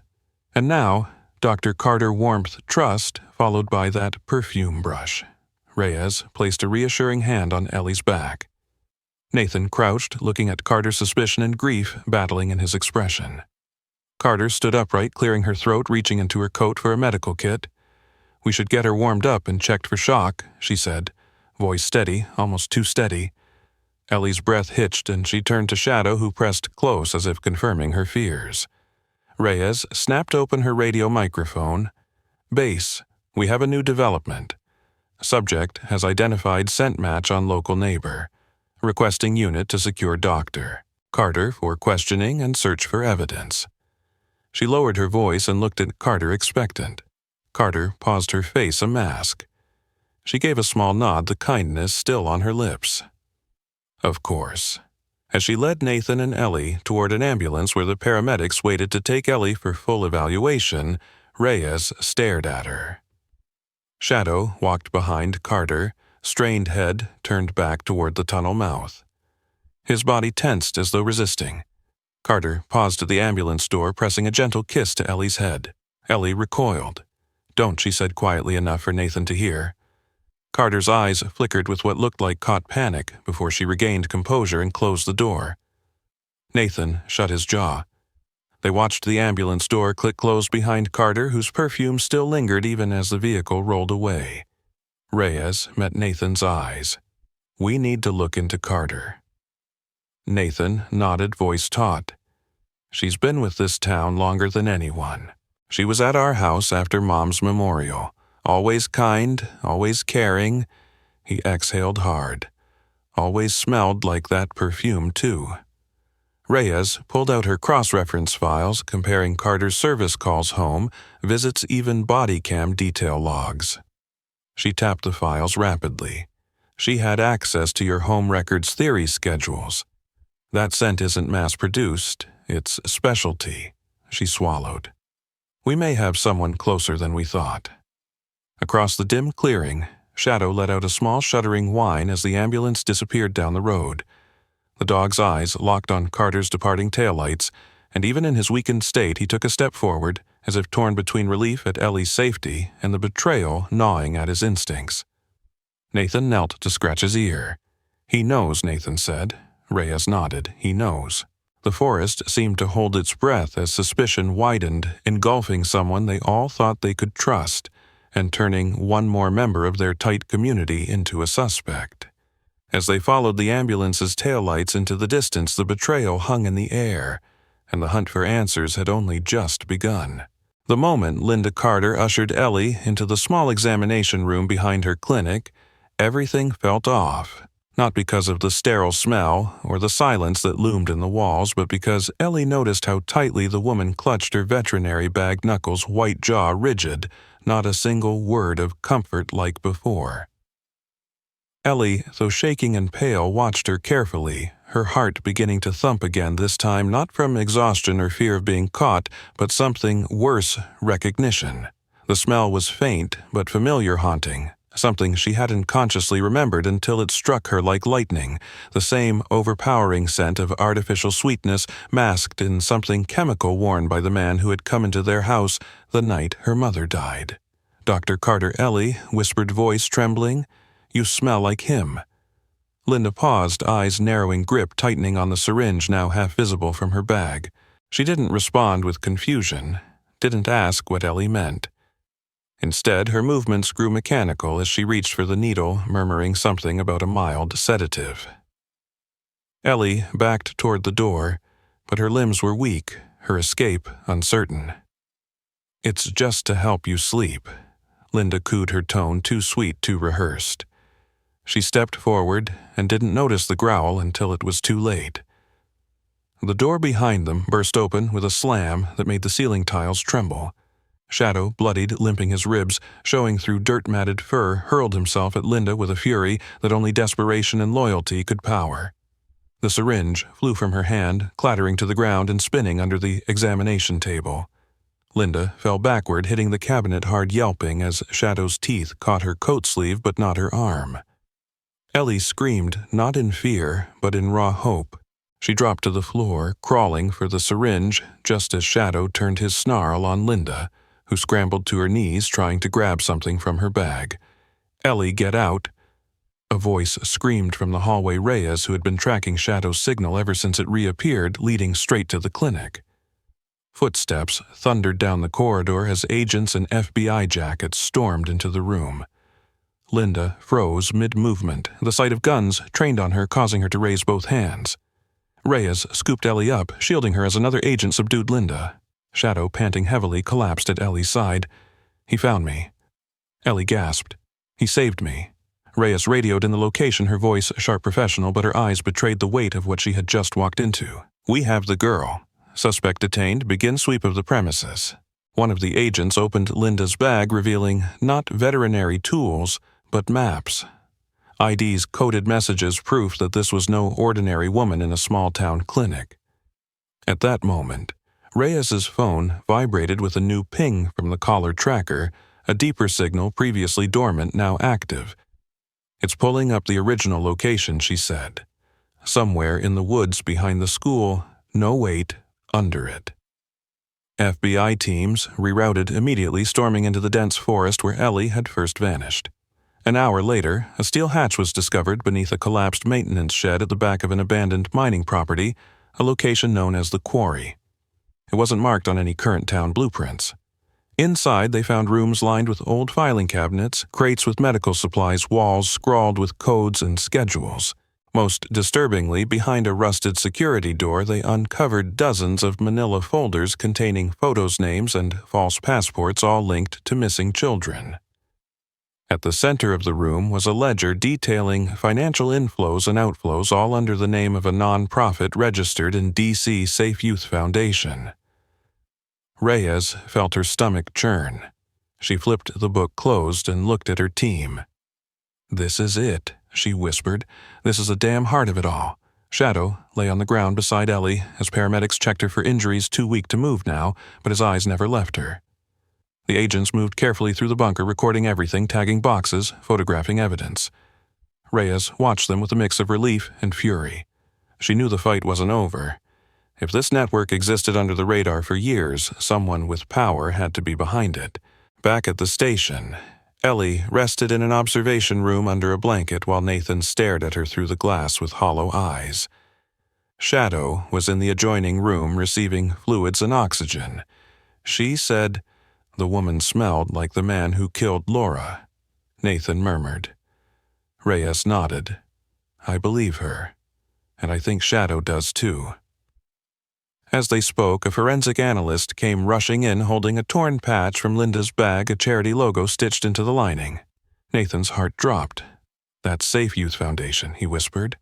Speaker 1: And now, Dr. Carter warmth, trust, followed by that perfume brush. Reyes placed a reassuring hand on Ellie's back. Nathan crouched, looking at Carter's suspicion and grief battling in his expression. Carter stood upright, clearing her throat, reaching into her coat for a medical kit. "We should get her warmed up and checked for shock," she said, voice steady, almost too steady. Ellie's breath hitched, and she turned to Shadow, who pressed close as if confirming her fears. Reyes snapped open her radio microphone. "Base, we have a new development. Subject has identified scent match on local neighbor. Requesting unit to secure doctor. Carter for questioning and search for evidence." She lowered her voice and looked at Carter, expectant. Carter paused, her face a mask. She gave a small nod, the kindness still on her lips. "Of course." As she led Nathan and Ellie toward an ambulance where the paramedics waited to take Ellie for full evaluation, Reyes stared at her. Shadow walked behind Carter, strained head turned back toward the tunnel mouth. His body tensed as though resisting. Carter paused at the ambulance door, pressing a gentle kiss to Ellie's head. Ellie recoiled. "Don't," she said quietly enough for Nathan to hear. Carter's eyes flickered with what looked like caught panic before she regained composure and closed the door. Nathan shut his jaw. They watched the ambulance door click closed behind Carter, whose perfume still lingered even as the vehicle rolled away. Reyes met Nathan's eyes. "We need to look into Carter." Nathan nodded, voice taut. "She's been with this town longer than anyone. She was at our house after Mom's memorial. Always kind, always caring." He exhaled hard. Always smelled like that perfume, too. Reyes pulled out her cross-reference files comparing Carter's service calls home, visits, even body cam detail logs. She tapped the files rapidly. She had access to your home records theory schedules. That scent isn't mass-produced, it's specialty. She swallowed. We may have someone closer than we thought. Across the dim clearing, Shadow let out a small shuddering whine as the ambulance disappeared down the road. The dog's eyes locked on Carter's departing taillights, and even in his weakened state he took a step forward, as if torn between relief at Ellie's safety and the betrayal gnawing at his instincts. Nathan knelt to scratch his ear. He knows, Nathan said. Reyes nodded. He knows. The forest seemed to hold its breath as suspicion widened, engulfing someone they all thought they could trust, and turning one more member of their tight community into a suspect. As they followed the ambulance's taillights into the distance, the betrayal hung in the air, and the hunt for answers had only just begun. The moment Linda Carter ushered Ellie into the small examination room behind her clinic, everything felt off, not because of the sterile smell or the silence that loomed in the walls, but because Ellie noticed how tightly the woman clutched her veterinary bag knuckles, white jaw rigid, not a single word of comfort like before. Ellie, though shaking and pale, watched her carefully, her heart beginning to thump again, this time not from exhaustion or fear of being caught, but something worse, recognition. The smell was faint, but familiar haunting, something she hadn't consciously remembered until it struck her like lightning, the same overpowering scent of artificial sweetness masked in something chemical worn by the man who had come into their house the night her mother died. Dr. Carter Ellie, whispered voice trembling, "You smell like him." Linda paused, eyes narrowing, grip tightening on the syringe now half visible from her bag. She didn't respond with confusion, didn't ask what Ellie meant. Instead, her movements grew mechanical as she reached for the needle, murmuring something about a mild sedative. Ellie backed toward the door, but her limbs were weak, her escape uncertain. "It's just to help you sleep," Linda cooed, her tone too sweet, too rehearsed. She stepped forward and didn't notice the growl until it was too late. The door behind them burst open with a slam that made the ceiling tiles tremble. Shadow, bloodied, limping his ribs, showing through dirt-matted fur, hurled himself at Linda with a fury that only desperation and loyalty could power. The syringe flew from her hand, clattering to the ground and spinning under the examination table. Linda fell backward, hitting the cabinet hard, yelping as Shadow's teeth caught her coat sleeve but not her arm. Ellie screamed, not in fear, but in raw hope. She dropped to the floor, crawling for the syringe, just as Shadow turned his snarl on Linda, who scrambled to her knees trying to grab something from her bag. "Ellie, get out!" A voice screamed from the hallway. Reyes, who had been tracking Shadow's signal ever since it reappeared, leading straight to the clinic. Footsteps thundered down the corridor as agents in FBI jackets stormed into the room. Linda froze mid-movement, the sight of guns trained on her causing her to raise both hands. Reyes scooped Ellie up, shielding her as another agent subdued Linda. Shadow, panting heavily, collapsed at Ellie's side. "He found me." Ellie gasped. "He saved me." Reyes radioed in the location, her voice sharp professional, but her eyes betrayed the weight of what she had just walked into. "We have the girl. Suspect detained. Begin sweep of the premises." One of the agents opened Linda's bag, revealing not veterinary tools, but maps. IDs, coded messages, proof that this was no ordinary woman in a small-town clinic. At that moment, Reyes's phone vibrated with a new ping from the caller tracker, a deeper signal previously dormant, now active. "It's pulling up the original location," she said. "Somewhere in the woods behind the school, no wait, under it." FBI teams rerouted immediately, storming into the dense forest where Ellie had first vanished. An hour later, a steel hatch was discovered beneath a collapsed maintenance shed at the back of an abandoned mining property, a location known as the Quarry. It wasn't marked on any current town blueprints. Inside, they found rooms lined with old filing cabinets, crates with medical supplies, walls scrawled with codes and schedules. Most disturbingly, behind a rusted security door, they uncovered dozens of manila folders containing photos, names, and false passports, all linked to missing children. At the center of the room was a ledger detailing financial inflows and outflows, all under the name of a non-profit registered in D.C. Safe Youth Foundation. Reyes felt her stomach churn. She flipped the book closed and looked at her team. "This is it," she whispered. "This is the damn heart of it all." Shadow lay on the ground beside Ellie as paramedics checked her for injuries too weak to move now, but his eyes never left her. The agents moved carefully through the bunker, recording everything, tagging boxes, photographing evidence. Reyes watched them with a mix of relief and fury. She knew the fight wasn't over. If this network existed under the radar for years, someone with power had to be behind it. Back at the station, Ellie rested in an observation room under a blanket while Nathan stared at her through the glass with hollow eyes. Shadow was in the adjoining room receiving fluids and oxygen. She said, "The woman smelled like the man who killed Laura." Nathan murmured. Reyes nodded. "I believe her, and I think Shadow does too." As they spoke, a forensic analyst came rushing in holding a torn patch from Linda's bag, a charity logo stitched into the lining. Nathan's heart dropped. "That's Safe Youth Foundation," he whispered.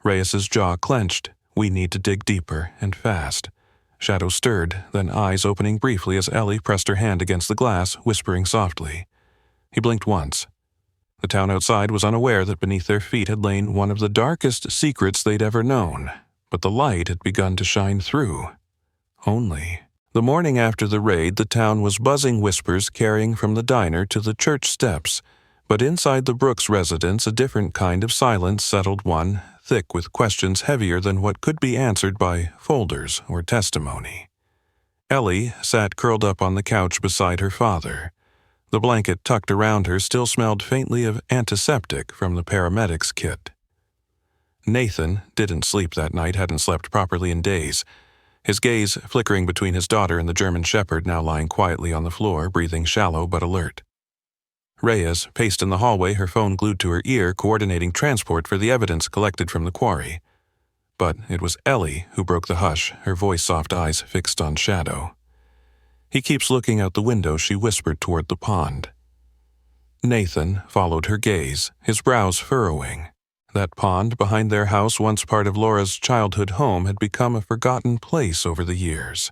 Speaker 1: Reyes's jaw clenched. "We need to dig deeper, and fast." Shadow stirred, then eyes opening briefly as Ellie pressed her hand against the glass, whispering softly. He blinked once. The town outside was unaware that beneath their feet had lain one of the darkest secrets they'd ever known. But the light had begun to shine through. Only. The morning after the raid, the town was buzzing whispers carrying from the diner to the church steps, but inside the Brooks residence a different kind of silence settled, one thick with questions heavier than what could be answered by folders or testimony. Ellie sat curled up on the couch beside her father. The blanket tucked around her still smelled faintly of antiseptic from the paramedics' kit. Nathan didn't sleep that night, hadn't slept properly in days. His gaze flickering between his daughter and the German shepherd now lying quietly on the floor, breathing shallow but alert. Reyes paced in the hallway, her phone glued to her ear, coordinating transport for the evidence collected from the quarry. But it was Ellie who broke the hush, her voice-soft eyes fixed on Shadow. "He keeps looking out the window," she whispered toward the pond. Nathan followed her gaze, his brows furrowing. That pond behind their house, once part of Laura's childhood home, had become a forgotten place over the years.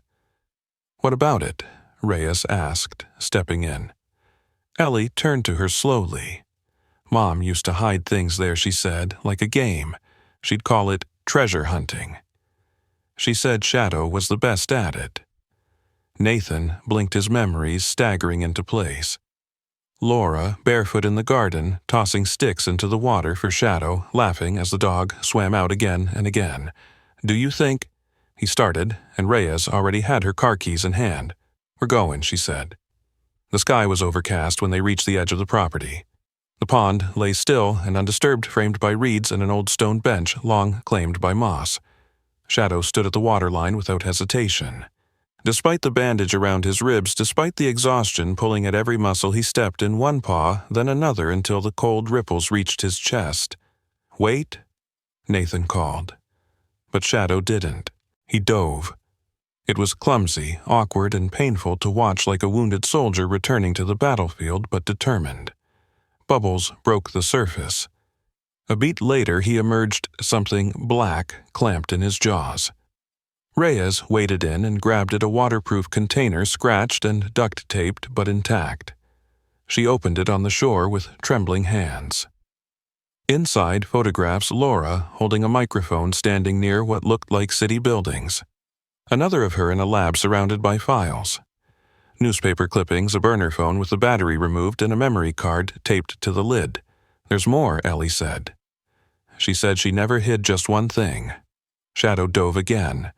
Speaker 1: "What about it?" Reyes asked, stepping in. Ellie turned to her slowly. "Mom used to hide things there," she said, "like a game. She'd call it treasure hunting. She said Shadow was the best at it." Nathan blinked, his memories staggering into place. Laura, barefoot in the garden, tossing sticks into the water for Shadow, laughing as the dog swam out again and again. "Do you think—" He started, and Reyes already had her car keys in hand. "We're going," she said. The sky was overcast when they reached the edge of the property. The pond lay still and undisturbed, framed by reeds and an old stone bench long claimed by moss. Shadow stood at the waterline without hesitation. Despite the bandage around his ribs, despite the exhaustion pulling at every muscle, he stepped in one paw, then another until the cold ripples reached his chest. "Wait," Nathan called. But Shadow didn't. He dove. It was clumsy, awkward, and painful to watch, like a wounded soldier returning to the battlefield, but determined. Bubbles broke the surface. A beat later, he emerged, something black clamped in his jaws. Reyes waded in and grabbed at a waterproof container, scratched and duct-taped but intact. She opened it on the shore with trembling hands. Inside, photographs Laura holding a microphone standing near what looked like city buildings. Another of her in a lab surrounded by files. Newspaper clippings, a burner phone with the battery removed, and a memory card taped to the lid. "There's more," Ellie said. She said she never hid just one thing. Shadow dove again.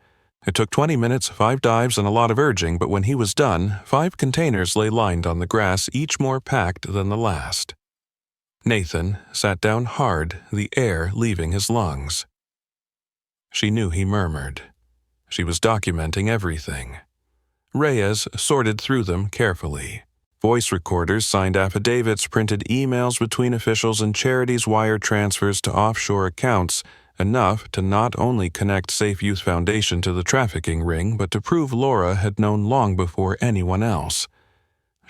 Speaker 1: It took 20 minutes, 5 dives, and a lot of urging, but when he was done, 5 containers lay lined on the grass, each more packed than the last. Nathan sat down hard, the air leaving his lungs. She knew he murmured. She was documenting everything. Reyes sorted through them carefully. Voice recorders, signed affidavits, printed emails between officials, and charities' wire transfers to offshore accounts, enough to not only connect Safe Youth Foundation to the trafficking ring, but to prove Laura had known long before anyone else.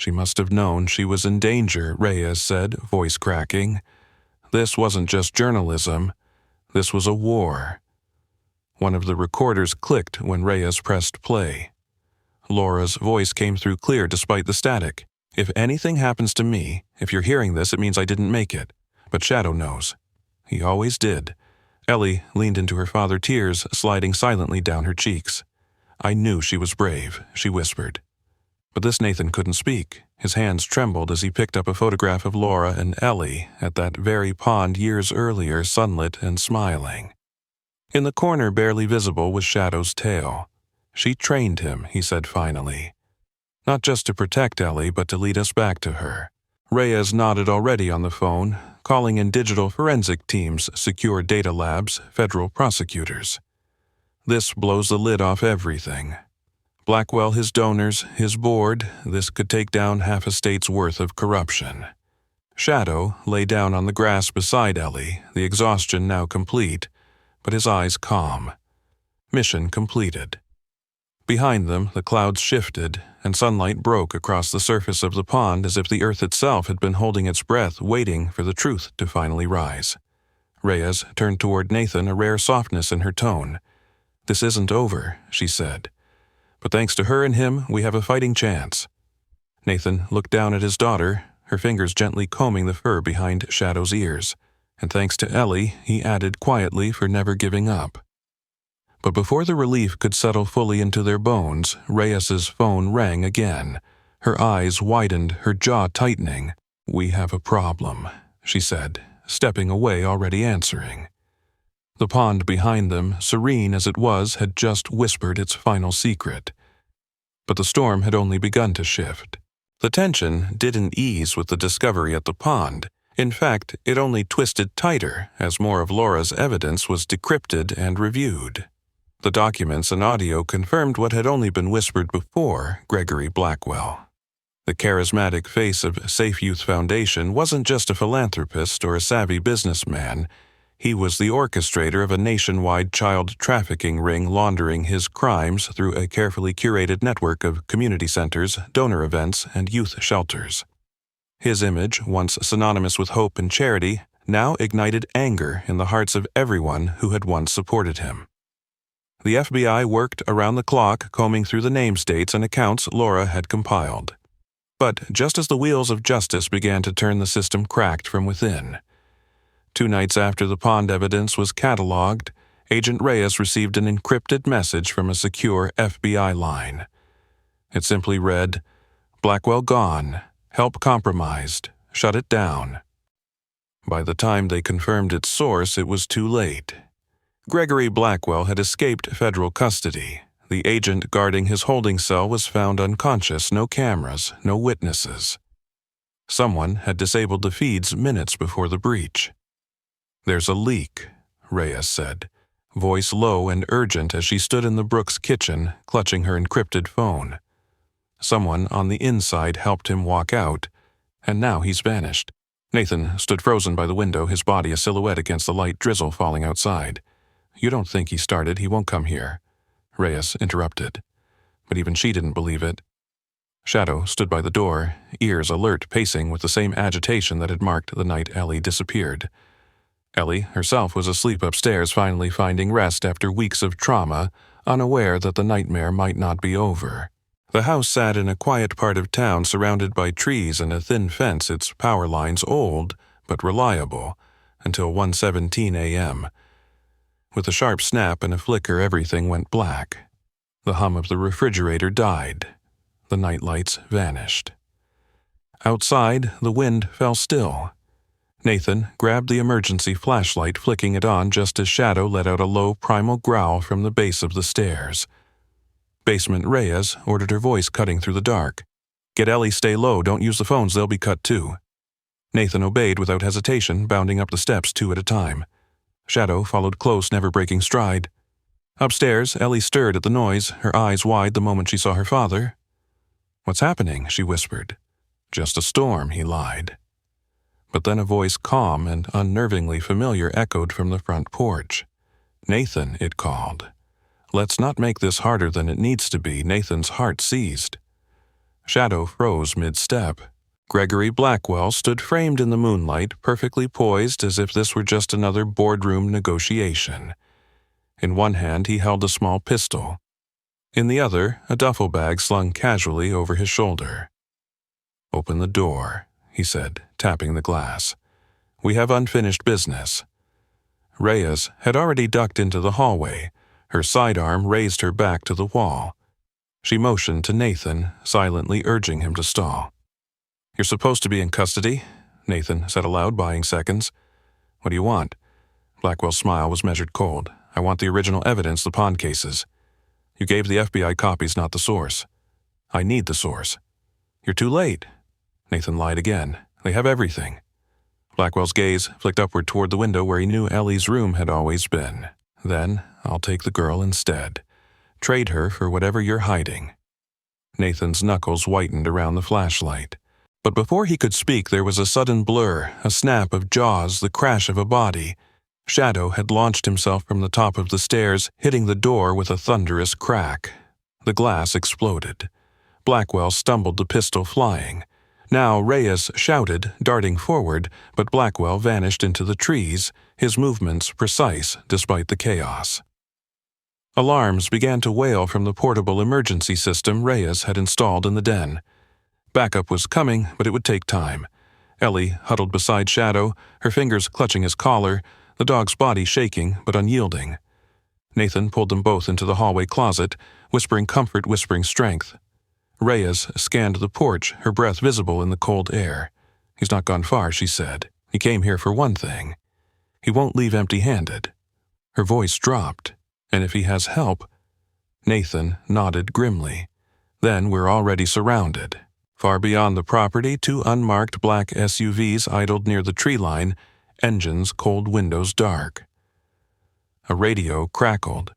Speaker 1: She must have known she was in danger, Reyes said, voice cracking. This wasn't just journalism. This was a war. One of the recorders clicked when Reyes pressed play. Laura's voice came through clear despite the static. If anything happens to me, if you're hearing this, it means I didn't make it. But Shadow knows. He always did. Ellie leaned into her father, tears sliding silently down her cheeks. I knew she was brave, she whispered. But this Nathan couldn't speak. His hands trembled as he picked up a photograph of Laura and Ellie at that very pond years earlier, sunlit and smiling. In the corner, barely visible, was Shadow's tail. She trained him, he said finally. Not just to protect Ellie, but to lead us back to her. Reyes nodded already on the phone, calling in digital forensic teams, secure data labs, federal prosecutors. This blows the lid off everything. Blackwell, his donors, his board, this could take down half a state's worth of corruption. Shadow lay down on the grass beside Ellie, the exhaustion now complete, but his eyes calm. Mission completed. Behind them, the clouds shifted, and sunlight broke across the surface of the pond as if the earth itself had been holding its breath, waiting for the truth to finally rise. Reyes turned toward Nathan, a rare softness in her tone. This isn't over, she said. But thanks to her and him, we have a fighting chance. Nathan looked down at his daughter, her fingers gently combing the fur behind Shadow's ears. And thanks to Ellie, he added quietly, for never giving up. But before the relief could settle fully into their bones, Reyes's phone rang again. Her eyes widened, her jaw tightening. We have a problem, she said, stepping away, already answering. The pond behind them, serene as it was, had just whispered its final secret. But the storm had only begun to shift. The tension didn't ease with the discovery at the pond. In fact, it only twisted tighter as more of Laura's evidence was decrypted and reviewed. The documents and audio confirmed what had only been whispered before: Gregory Blackwell. The charismatic face of Safe Youth Foundation wasn't just a philanthropist or a savvy businessman. He was the orchestrator of a nationwide child trafficking ring, laundering his crimes through a carefully curated network of community centers, donor events, and youth shelters. His image, once synonymous with hope and charity, now ignited anger in the hearts of everyone who had once supported him. The FBI worked around the clock, combing through the names, dates, and accounts Laura had compiled. But just as the wheels of justice began to turn, the system cracked from within. 2 nights after the pond evidence was cataloged, Agent Reyes received an encrypted message from a secure FBI line. It simply read, "Blackwell gone. Help compromised. Shut it down." By the time they confirmed its source, it was too late. Gregory Blackwell had escaped federal custody. The agent guarding his holding cell was found unconscious, no cameras, no witnesses. Someone had disabled the feeds minutes before the breach. "There's a leak," Reyes said, voice low and urgent as she stood in the Brooks kitchen, clutching her encrypted phone. Someone on the inside helped him walk out, and now he's vanished. Nathan stood frozen by the window, his body a silhouette against the light drizzle falling outside. "You don't think he started, he won't come here," Reyes interrupted. But even she didn't believe it. Shadow stood by the door, ears alert, pacing with the same agitation that had marked the night Ellie disappeared. Ellie herself was asleep upstairs, finally finding rest after weeks of trauma, unaware that the nightmare might not be over. The house sat in a quiet part of town, surrounded by trees and a thin fence, its power lines old but reliable, until 1:17 a.m. With a sharp snap and a flicker, everything went black. The hum of the refrigerator died. The nightlights vanished. Outside, the wind fell still. Nathan grabbed the emergency flashlight, flicking it on just as Shadow let out a low, primal growl from the base of the stairs. Basement Reyes ordered, her voice cutting through the dark. "Get Ellie, stay low, don't use the phones, they'll be cut too." Nathan obeyed without hesitation, bounding up the steps 2 at a time. Shadow followed close, never breaking stride. Upstairs, Ellie stirred at the noise, her eyes wide the moment she saw her father. "What's happening?" she whispered. "Just a storm," he lied. But then a voice calm and unnervingly familiar echoed from the front porch. "Nathan," it called. "Let's not make this harder than it needs to be." Nathan's heart seized. Shadow froze mid-step. Gregory Blackwell stood framed in the moonlight, perfectly poised as if this were just another boardroom negotiation. In one hand he held a small pistol. In the other, a duffel bag slung casually over his shoulder. "Open the door," he said, tapping the glass. "We have unfinished business." Reyes had already ducked into the hallway. Her sidearm raised her back to the wall. She motioned to Nathan, silently urging him to stall. "You're supposed to be in custody," Nathan said aloud, buying seconds. "What do you want?" Blackwell's smile was measured cold. "I want the original evidence, the pawn cases. You gave the FBI copies, not the source." "I need the source." "You're too late." Nathan lied again. "They have everything." Blackwell's gaze flicked upward toward the window where he knew Ellie's room had always been. "Then I'll take the girl instead. Trade her for whatever you're hiding." Nathan's knuckles whitened around the flashlight. But before he could speak, there was a sudden blur, a snap of jaws, the crash of a body. Shadow had launched himself from the top of the stairs, hitting the door with a thunderous crack. The glass exploded. Blackwell stumbled, the pistol flying. Now Reyes shouted, darting forward, but Blackwell vanished into the trees, his movements precise despite the chaos. Alarms began to wail from the portable emergency system Reyes had installed in the den. Backup was coming, but it would take time. Ellie huddled beside Shadow, her fingers clutching his collar, the dog's body shaking but unyielding. Nathan pulled them both into the hallway closet, whispering comfort, whispering strength. Reyes scanned the porch, her breath visible in the cold air. "He's not gone far," she said. "He came here for one thing. He won't leave empty-handed." Her voice dropped. "And if he has help—" Nathan nodded grimly. "Then we're already surrounded." Far beyond the property, two unmarked black SUVs idled near the tree line, engines cold, windows dark. A radio crackled.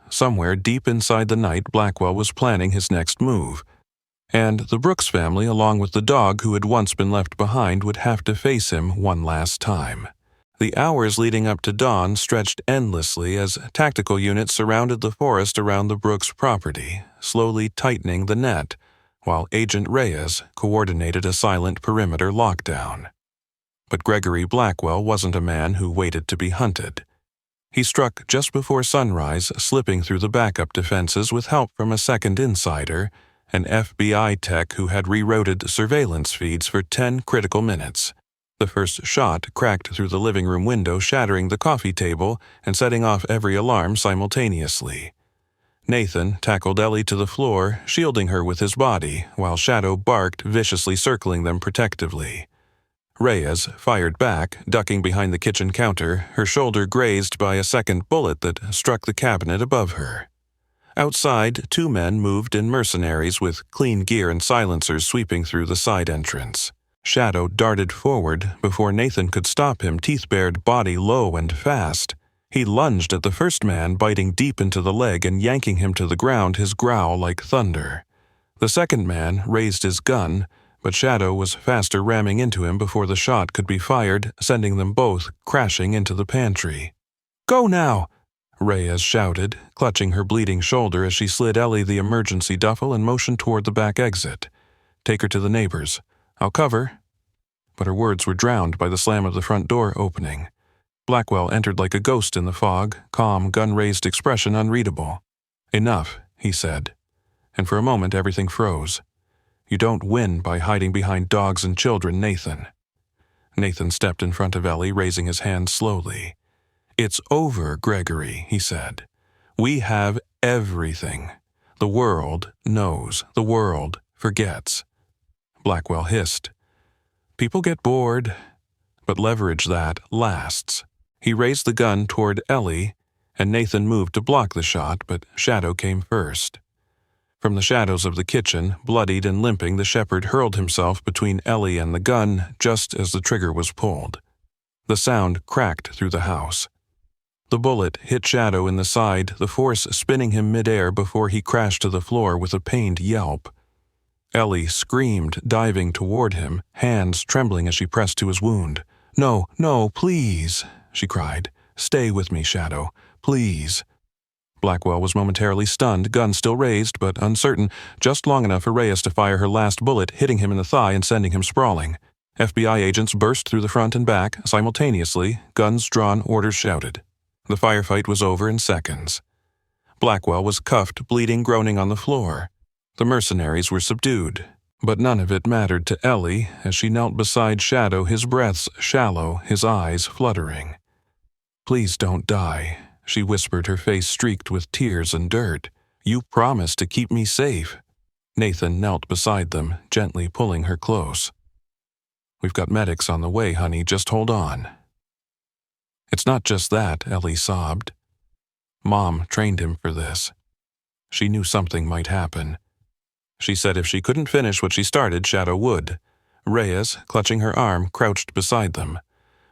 Speaker 1: Somewhere deep inside the night, Blackwell was planning his next move. And the Brooks family, along with the dog who had once been left behind, would have to face him one last time. The hours leading up to dawn stretched endlessly as tactical units surrounded the forest around the Brooks property, slowly tightening the net, while Agent Reyes coordinated a silent perimeter lockdown. But Gregory Blackwell wasn't a man who waited to be hunted. He struck just before sunrise, slipping through the backup defenses with help from a second insider, an FBI tech who had rerouted surveillance feeds for 10 critical minutes. The first shot cracked through the living room window, shattering the coffee table and setting off every alarm simultaneously. Nathan tackled Ellie to the floor, shielding her with his body, while Shadow barked, viciously circling them protectively. Reyes fired back, ducking behind the kitchen counter, her shoulder grazed by a second bullet that struck the cabinet above her. Outside, two men moved in mercenaries with clean gear and silencers sweeping through the side entrance. Shadow darted forward before Nathan could stop him, teeth-bared, body low and fast. He lunged at the first man, biting deep into the leg and yanking him to the ground, his growl like thunder. The second man raised his gun, but Shadow was faster, ramming into him before the shot could be fired, sending them both crashing into the pantry. "Go now!" Reyes shouted, clutching her bleeding shoulder as she slid Ellie the emergency duffel and motioned toward the back exit. "Take her to the neighbors. I'll cover." But her words were drowned by the slam of the front door opening. Blackwell entered like a ghost in the fog, calm, gun-raised expression unreadable. "Enough," he said. And for a moment everything froze. "You don't win by hiding behind dogs and children, Nathan." Nathan stepped in front of Ellie, raising his hand slowly. "It's over, Gregory," he said. "We have everything. The world knows. The world forgets." Blackwell hissed. "People get bored, but leverage that lasts." He raised the gun toward Ellie, and Nathan moved to block the shot, but Shadow came first. From the shadows of the kitchen, bloodied and limping, the shepherd hurled himself between Ellie and the gun just as the trigger was pulled. The sound cracked through the house. The bullet hit Shadow in the side, the force spinning him midair before he crashed to the floor with a pained yelp. Ellie screamed, diving toward him, hands trembling as she pressed to his wound. "No, no, please," she cried. "Stay with me, Shadow, please." Blackwell was momentarily stunned, gun still raised but uncertain, just long enough for Reyes to fire her last bullet, hitting him in the thigh and sending him sprawling. FBI agents burst through the front and back, simultaneously, guns drawn, orders shouted. The firefight was over in seconds. Blackwell was cuffed, bleeding, groaning on the floor. The mercenaries were subdued, but none of it mattered to Ellie as she knelt beside Shadow, his breaths shallow, his eyes fluttering. "Please don't die," she whispered, her face streaked with tears and dirt. "You promised to keep me safe." Nathan knelt beside them, gently pulling her close. "We've got medics on the way, honey, just hold on." "It's not just that," Ellie sobbed. "Mom trained him for this. She knew something might happen. She said if she couldn't finish what she started, Shadow would." Reyes, clutching her arm, crouched beside them.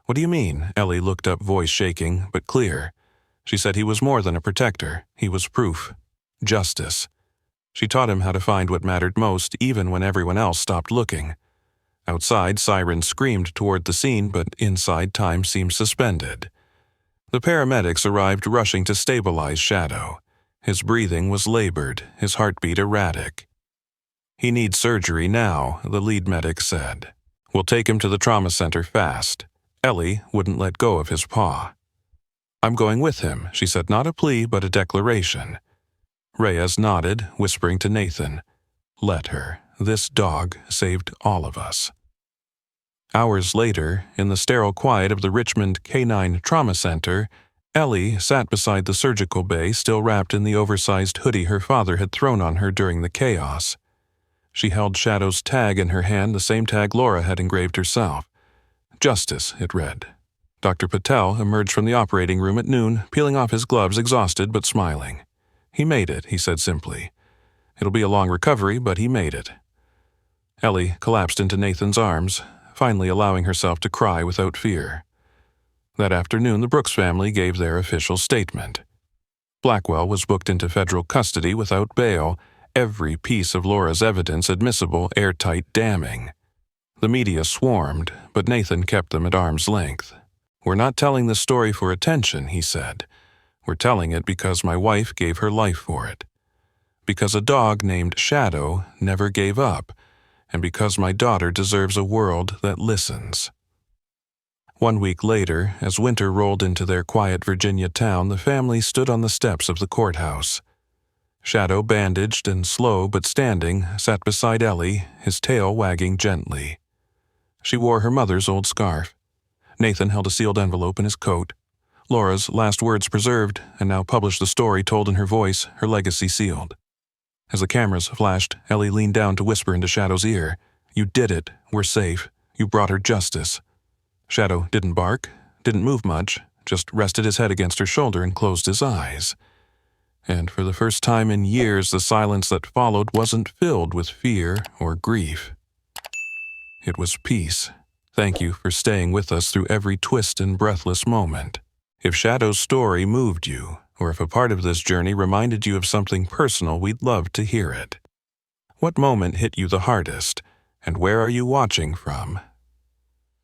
Speaker 1: "What do you mean?" Ellie looked up, voice shaking, but clear. She said he was more than a protector. He was proof. Justice. She taught him how to find what mattered most, even when everyone else stopped looking. Outside, sirens screamed toward the scene, but inside, time seemed suspended. The paramedics arrived, rushing to stabilize Shadow. His breathing was labored, his heartbeat erratic. "He needs surgery now," the lead medic said. "We'll take him to the trauma center fast." Ellie wouldn't let go of his paw. "I'm going with him," she said, not a plea but a declaration. Reyes nodded, whispering to Nathan, "Let her. This dog saved all of us." Hours later, in the sterile quiet of the Richmond Canine Trauma Center, Ellie sat beside the surgical bay, still wrapped in the oversized hoodie her father had thrown on her during the chaos. She held Shadow's tag in her hand, the same tag Laura had engraved herself. "Justice," it read. Dr. Patel emerged from the operating room at noon, peeling off his gloves, exhausted but smiling. "He made it," he said simply. "It'll be a long recovery, but he made it." Ellie collapsed into Nathan's arms, finally allowing herself to cry without fear. That afternoon, the Brooks family gave their official statement. Blackwell was booked into federal custody without bail, every piece of Laura's evidence admissible, airtight, damning. The media swarmed, but Nathan kept them at arm's length. "We're not telling this story for attention," he said. "We're telling it because my wife gave her life for it. Because a dog named Shadow never gave up, and because my daughter deserves a world that listens." 1 week later, as winter rolled into their quiet Virginia town, the family stood on the steps of the courthouse. Shadow, bandaged and slow but standing, sat beside Ellie, his tail wagging gently. She wore her mother's old scarf. Nathan held a sealed envelope in his coat. Laura's last words preserved, and now published the story told in her voice, her legacy sealed. As the cameras flashed, Ellie leaned down to whisper into Shadow's ear, "You did it. We're safe. You brought her justice." Shadow didn't bark, didn't move much, just rested his head against her shoulder and closed his eyes. And for the first time in years, the silence that followed wasn't filled with fear or grief. It was peace. Thank you for staying with us through every twist and breathless moment. If Shadow's story moved you, or if a part of this journey reminded you of something personal, we'd love to hear it. What moment hit you the hardest, and where are you watching from?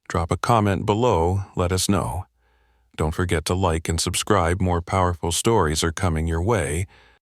Speaker 1: Drop a comment below, let us know. Don't forget to like and subscribe, more powerful stories are coming your way.